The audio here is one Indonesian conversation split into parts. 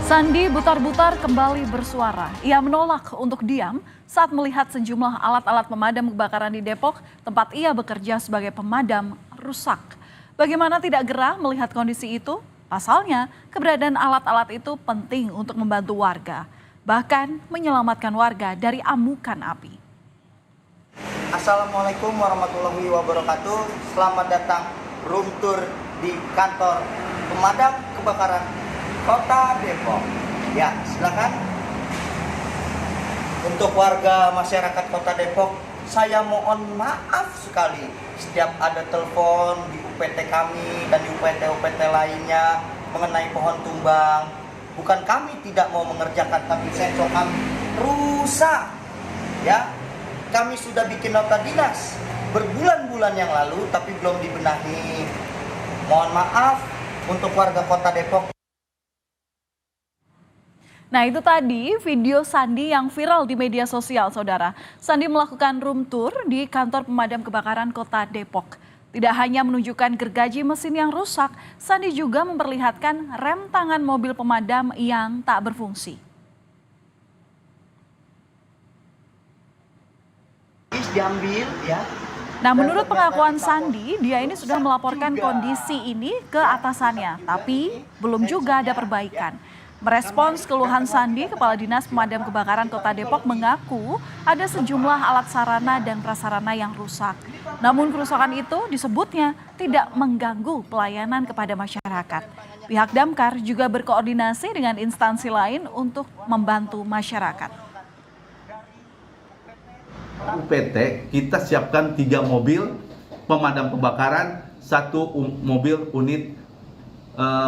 Sandi butar-butar kembali bersuara. Ia menolak untuk diam saat melihat sejumlah alat-alat pemadam kebakaran di Depok, tempat ia bekerja sebagai pemadam, rusak. Bagaimana tidak gerah melihat kondisi itu? Pasalnya, keberadaan alat-alat itu penting untuk membantu warga, bahkan menyelamatkan warga dari amukan api. Assalamualaikum warahmatullahi wabarakatuh. Selamat datang room tour di kantor pemadam kebakaran Kota Depok. Ya, silakan. Untuk warga masyarakat Kota Depok, saya mohon maaf sekali setiap ada telepon di UPT kami dan di UPT-UPT lainnya mengenai pohon tumbang. Bukan kami tidak mau mengerjakan, tapi sensor kami rusak. Ya, kami sudah bikin nota dinas berbulan-bulan yang lalu, tapi belum dibenahi. Mohon maaf untuk warga Kota Depok. Nah, itu tadi video Sandi yang viral di media sosial, saudara. Sandi melakukan room tour di kantor pemadam kebakaran Kota Depok. Tidak hanya menunjukkan gergaji mesin yang rusak, Sandi juga memperlihatkan rem tangan mobil pemadam yang tak berfungsi. Diambil, ya. Nah, menurut pengakuan Sandi, dia ini sudah melaporkan kondisi ini ke atasannya, tapi belum juga ada perbaikan. Merespons keluhan Sandi, Kepala Dinas Pemadam Kebakaran Kota Depok mengaku ada sejumlah alat sarana dan prasarana yang rusak. Namun kerusakan itu disebutnya tidak mengganggu pelayanan kepada masyarakat. Pihak Damkar juga berkoordinasi dengan instansi lain untuk membantu masyarakat. UPT kita siapkan 3 mobil pemadam kebakaran, 1 mobil unit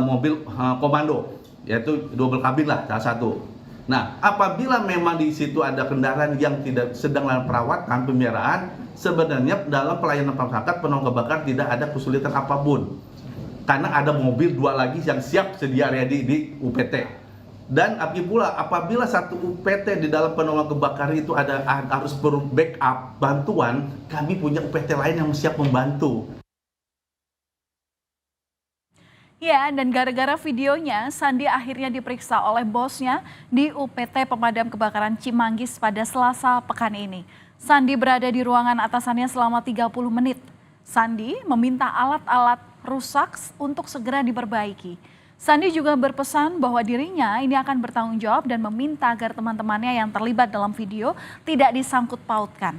mobil komando, yaitu double kabin lah salah satu. Nah, apabila memang di situ ada kendaraan yang tidak sedang dalam perawatan pemeliharaan, sebenarnya dalam pelayanan masyarakat penolong kebakaran tidak ada kesulitan apapun, karena ada mobil 2 lagi yang siap sedia ready di UPT. Dan apabila satu UPT di dalam penolong kebakaran itu harus perlu backup bantuan, kami punya UPT lain yang siap membantu. Ya, dan gara-gara videonya, Sandi akhirnya diperiksa oleh bosnya di UPT Pemadam Kebakaran Cimanggis pada Selasa pekan ini. Sandi berada di ruangan atasannya selama 30 menit. Sandi meminta alat-alat rusak untuk segera diperbaiki. Sandi juga berpesan bahwa dirinya ini akan bertanggung jawab dan meminta agar teman-temannya yang terlibat dalam video tidak disangkut pautkan.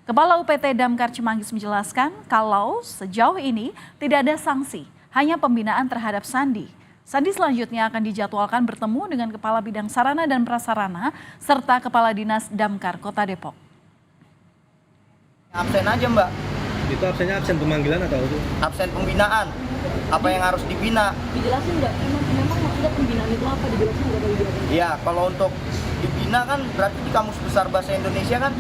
Kepala UPT Damkar Cimanggis menjelaskan kalau sejauh ini tidak ada sanksi, hanya pembinaan terhadap Sandi. Sandi selanjutnya akan dijadwalkan bertemu dengan Kepala Bidang Sarana dan Prasarana serta Kepala Dinas Damkar Kota Depok. Absen aja, Mbak. Itu absennya absen pemanggilan atau itu? Absen pembinaan. Apa yang harus dibina? Dijelasin nggak? Memang maksudnya pembinaan itu apa? Dijelasin nggak dari dia? Iya, kalau untuk dibina kan berarti di Kamus Besar Bahasa Indonesia kan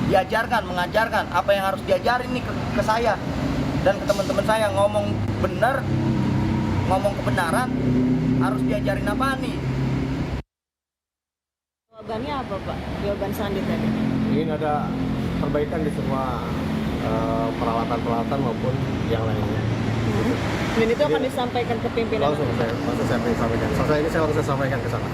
diajarkan, mengajarkan apa yang harus diajarin nih ke saya dan ke teman-teman saya. Ngomong benar, ngomong kebenaran, harus diajarin apa nih? Jawabannya apa, Pak? Jawaban Sandi tadi? Ini ada perbaikan di semua peralatan-peralatan maupun yang lainnya. Dan itu akan disampaikan ke pimpinan? Langsung saya sampaikan. Selesai ini saya langsung sampaikan ke sana.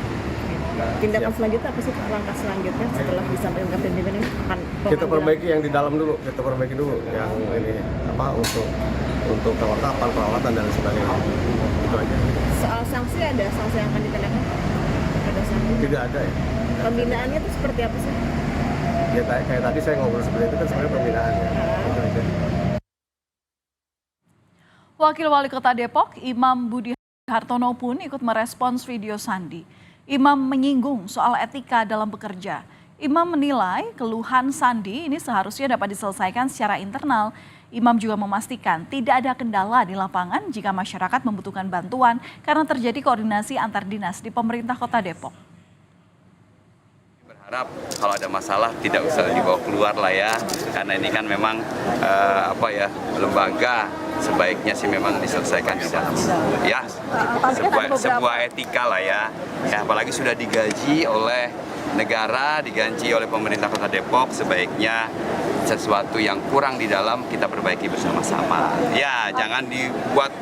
Tindakan selanjutnya apa sih, Pak? Langkah selanjutnya setelah disampaikan ke pimpinan ini akan Kita perbaiki yang di dalam dulu, yang ini apa untuk kelengkapan peralatan dan sebagainya. Itu aja. Soal sanksi, ada sanksi yang akan dikenakan? Ada sanksi? Tidak ada ya. Pembinaannya itu seperti apa sih? Ya kayak tadi saya ngobrol seperti itu kan sebenarnya pembinaan ya. Itu aja. Wakil Wali Kota Depok, Imam Budi Hartono pun ikut merespons video Sandi. Imam menyinggung soal etika dalam bekerja. Imam menilai keluhan Sandi ini seharusnya dapat diselesaikan secara internal. Imam juga memastikan tidak ada kendala di lapangan jika masyarakat membutuhkan bantuan karena terjadi koordinasi antar dinas di pemerintah Kota Depok. Berharap kalau ada masalah tidak usah dibawa keluar lah ya, karena ini kan memang lembaga sebaiknya sih memang diselesaikan di dalam ya sebuah etika lah ya, apalagi sudah digaji oleh negara, digaji oleh pemerintah Kota Depok, sebaiknya sesuatu yang kurang di dalam kita perbaiki bersama-sama ya, jangan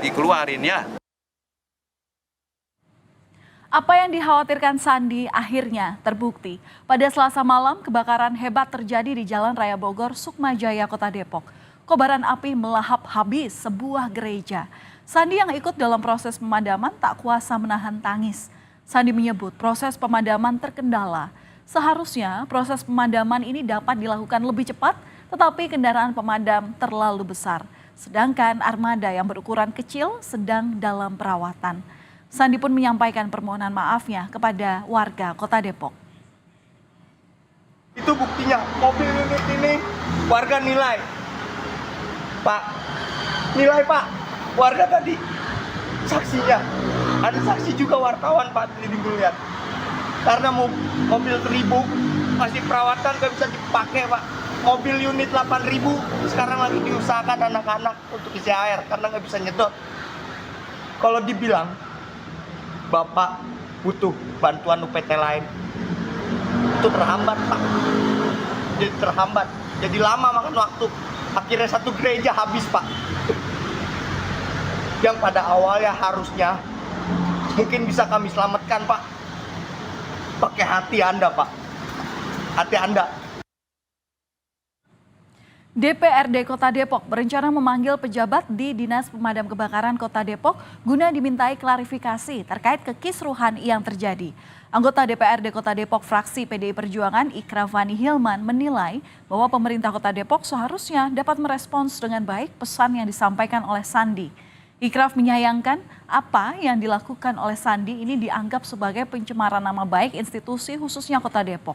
dikeluarin ya. Apa yang dikhawatirkan Sandi akhirnya terbukti. Pada Selasa malam, kebakaran hebat terjadi di Jalan Raya Bogor, Sukmajaya, Kota Depok. Kobaran api melahap habis sebuah gereja. Sandi yang ikut dalam proses pemadaman tak kuasa menahan tangis. Sandi menyebut proses pemadaman terkendala. Seharusnya proses pemadaman ini dapat dilakukan lebih cepat, tetapi kendaraan pemadam terlalu besar. Sedangkan armada yang berukuran kecil sedang dalam perawatan. Sandi pun menyampaikan permohonan maafnya kepada warga Kota Depok. Itu buktinya, mobil unit ini warga nilai. Pak, nilai Pak, warga tadi saksinya. Ada saksi juga wartawan Pak, di minggu lihat. Karena mobil 1000 masih perawatan gak bisa dipakai Pak. Mobil unit 8000 sekarang lagi diusahakan anak-anak untuk isi air karena nggak bisa nyedot. Kalau dibilang Bapak butuh bantuan UPT lain, itu terhambat Pak. Jadi terhambat, jadi lama makan waktu. Akhirnya satu gereja habis Pak. Yang pada awalnya harusnya mungkin bisa kami selamatkan Pak. Pakai hati Anda Pak, hati Anda. DPRD Kota Depok berencana memanggil pejabat di Dinas Pemadam Kebakaran Kota Depok guna dimintai klarifikasi terkait kekisruhan yang terjadi. Anggota DPRD Kota Depok fraksi PDI Perjuangan Ikravani Hilman menilai bahwa pemerintah Kota Depok seharusnya dapat merespons dengan baik pesan yang disampaikan oleh Sandi. Ikraf menyayangkan apa yang dilakukan oleh Sandi ini dianggap sebagai pencemaran nama baik institusi khususnya Kota Depok.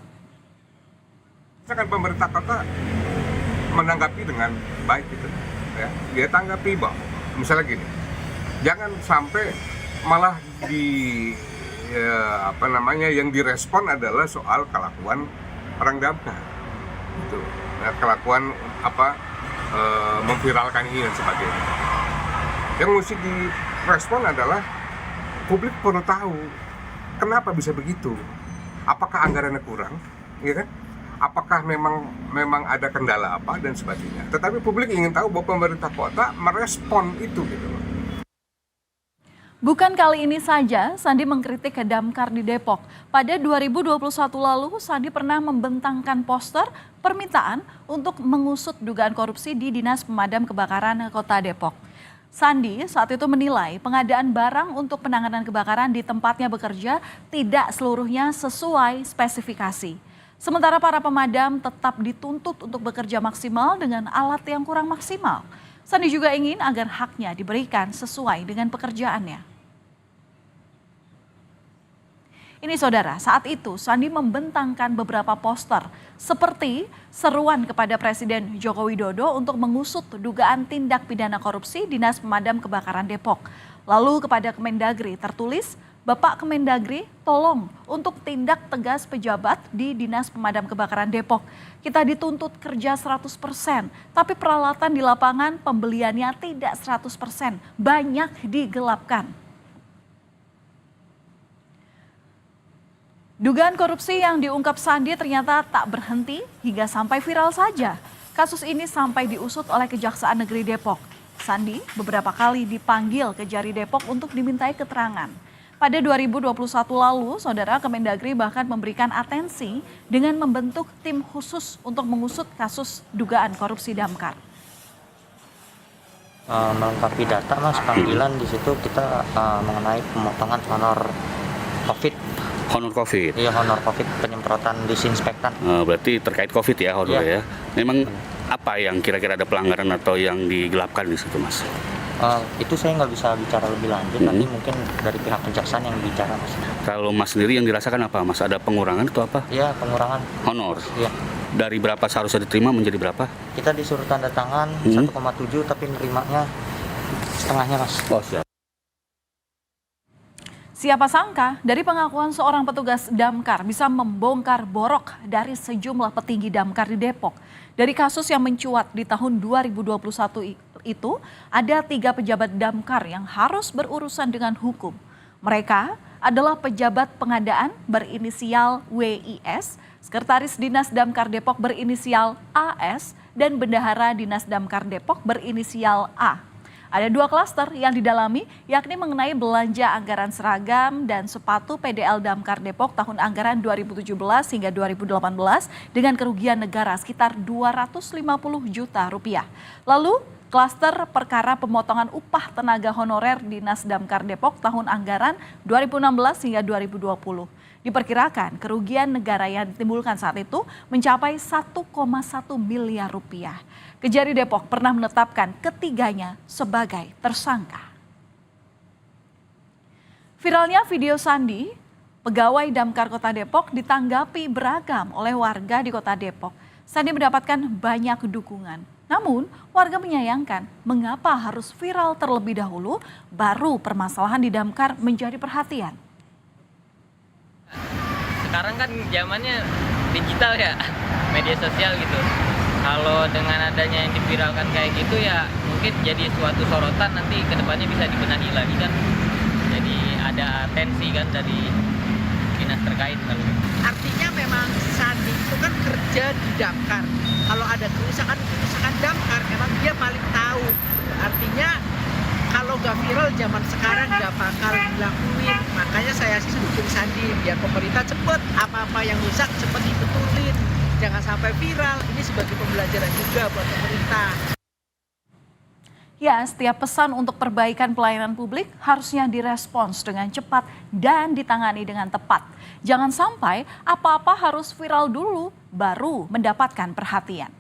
Misalkan pemerintah kota menanggapi dengan baik gitu, ya. Dia tanggapi bahwa misalnya gini, jangan sampai malah yang direspon adalah soal kelakuan orang damkar, gitu. Nah, kelakuan memviralkan ini dan sebagainya. Yang mesti direspon adalah publik perlu tahu kenapa bisa begitu, apakah anggarannya kurang, ya kan? Apakah memang ada kendala apa dan sebagainya. Tetapi publik ingin tahu bahwa pemerintah kota merespon itu gitu loh. Bukan kali ini saja Sandi mengkritik Damkar di Depok. Pada 2021 lalu Sandi pernah membentangkan poster permintaan untuk mengusut dugaan korupsi di Dinas Pemadam Kebakaran Kota Depok. Sandi saat itu menilai pengadaan barang untuk penanganan kebakaran di tempatnya bekerja tidak seluruhnya sesuai spesifikasi. Sementara para pemadam tetap dituntut untuk bekerja maksimal dengan alat yang kurang maksimal. Sandi juga ingin agar haknya diberikan sesuai dengan pekerjaannya. Ini saudara, saat itu Sandi membentangkan beberapa poster seperti seruan kepada Presiden Joko Widodo untuk mengusut dugaan tindak pidana korupsi Dinas Pemadam Kebakaran Depok. Lalu kepada Kemendagri tertulis, Bapak Kemendagri, tolong untuk tindak tegas pejabat di Dinas Pemadam Kebakaran Depok. Kita dituntut kerja 100%, tapi peralatan di lapangan pembeliannya tidak 100%, banyak digelapkan. Dugaan korupsi yang diungkap Sandi ternyata tak berhenti hingga sampai viral saja. Kasus ini sampai diusut oleh Kejaksaan Negeri Depok. Sandi beberapa kali dipanggil ke Jari Depok untuk dimintai keterangan. Pada 2021 lalu, Saudara Kemendagri bahkan memberikan atensi dengan membentuk tim khusus untuk mengusut kasus dugaan korupsi Damkar. Melengkapi data Mas, panggilan di situ kita mengenai pemotongan honor COVID. Honor COVID? Iya, honor COVID, penyemprotan disinfektan. Berarti terkait COVID ya honor ya? Memang apa yang kira-kira ada pelanggaran atau yang digelapkan di situ Mas? Itu saya nggak bisa bicara lebih lanjut, nanti mungkin dari pihak kejaksaan yang bicara Mas. Kalau Mas sendiri yang dirasakan apa Mas? Ada pengurangan atau apa? Iya, pengurangan. Honor? Iya. Dari berapa seharusnya diterima menjadi berapa? Kita disuruh tanda tangan 1,7 tapi nerimanya setengahnya Mas. Oh siap. Siapa sangka dari pengakuan seorang petugas Damkar bisa membongkar borok dari sejumlah petinggi Damkar di Depok. Dari kasus yang mencuat di tahun 2021 itu, ada 3 pejabat Damkar yang harus berurusan dengan hukum. Mereka adalah pejabat pengadaan berinisial WIS, Sekretaris Dinas Damkar Depok berinisial AS, dan Bendahara Dinas Damkar Depok berinisial A. Ada 2 klaster yang didalami, yakni mengenai belanja anggaran seragam dan sepatu PDL Damkar Depok tahun anggaran 2017 hingga 2018 dengan kerugian negara sekitar 250 juta rupiah. Lalu, klaster perkara pemotongan upah tenaga honorer Dinas Damkar Depok tahun anggaran 2016 hingga 2020. Diperkirakan kerugian negara yang ditimbulkan saat itu mencapai 1,1 miliar rupiah. Kejari Depok pernah menetapkan ketiganya sebagai tersangka. Viralnya video Sandi, pegawai Damkar Kota Depok, ditanggapi beragam oleh warga di Kota Depok. Sandi mendapatkan banyak dukungan. Namun, warga menyayangkan mengapa harus viral terlebih dahulu baru permasalahan di Damkar menjadi perhatian. Sekarang kan zamannya digital ya, media sosial gitu. Kalau dengan adanya yang diviralkan kayak gitu ya mungkin jadi suatu sorotan, nanti kedepannya bisa dibenahi lagi kan. Jadi ada atensi kan dari dinas terkait. Artinya memang Sandi itu kan kerja di Damkar. Kalau ada kerusakan Damkar, memang dia paling tahu. Artinya kalau nggak viral zaman sekarang nggak bakal dilakuin. Makanya saya sih dukung Sandi, biar pemerintah cepet apa-apa yang rusak cepet dibetulin. Jangan sampai viral, ini sebagai pembelajaran juga buat pemerintah. Ya, setiap pesan untuk perbaikan pelayanan publik harusnya direspons dengan cepat dan ditangani dengan tepat. Jangan sampai apa-apa harus viral dulu baru mendapatkan perhatian.